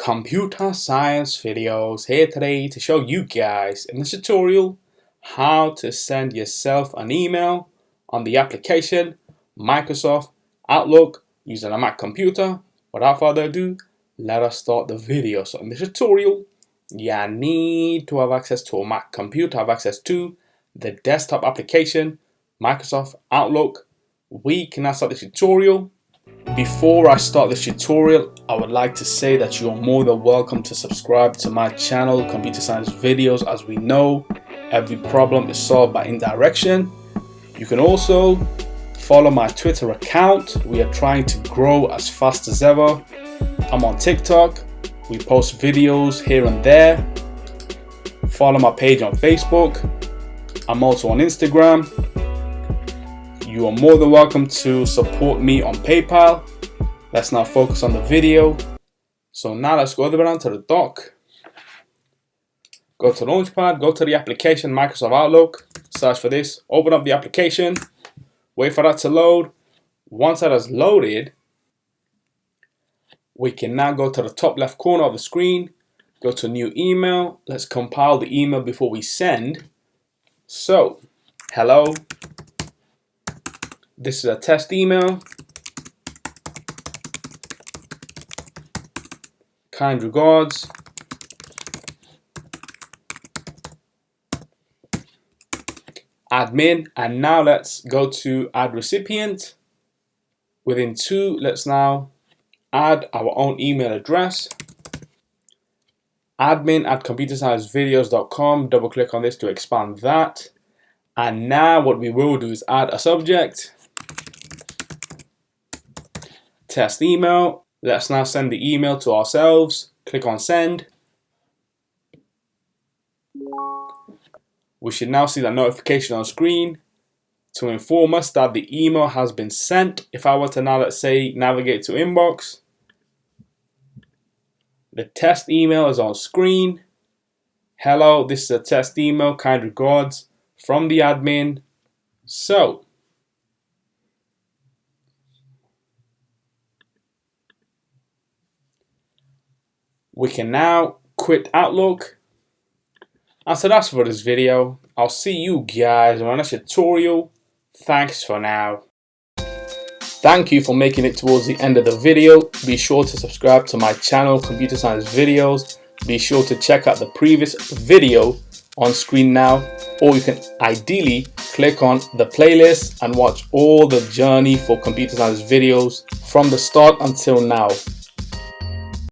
Computer Science Videos here today to show you guys in this tutorial how to send yourself an email on the application Microsoft Outlook using a Mac computer. Without further ado, let us start the video. So in this tutorial, you need to have access to a Mac computer, have access to the desktop application Microsoft Outlook. We can now start the tutorial. Before I start this tutorial, I would like to say that you are more than welcome to subscribe to my channel, Computer Science Videos. As we know, every problem is solved by indirection. You can also follow my Twitter account. We are trying to grow as fast as ever. I'm on TikTok. We post videos here and there. Follow my page on Facebook. I'm also on Instagram. You are more than welcome to support me on PayPal. Let's now focus on the video. So now let's go down to the dock. Go to Launchpad, go to the application Microsoft Outlook, search for this, open up the application, wait for that to load. Once that has loaded, we can now go to the top left corner of the screen, go to new email. Let's compile the email before we send. So, hello. This is a test email. Kind regards. Admin. And now let's go to add recipient. Within two, let's now add our own email address. admin@computersciencevideos.com. Double click on this to expand that. And now what we will do is add a subject. Test email. Let's now send the email to ourselves. Click on send. We should now see the notification on screen to inform us that the email has been sent. If I were to now, let's say, navigate to inbox, the test email is on screen. Hello, this is a test email, kind regards from the admin. So we can now quit Outlook. And so that's for this video. I'll see you guys on the next tutorial. Thanks for now. Thank you for making it towards the end of the video. Be sure to subscribe to my channel, Computer Science Videos. Be sure to check out the previous video on screen now, or you can ideally click on the playlist and watch all the journey for Computer Science Videos from the start until now.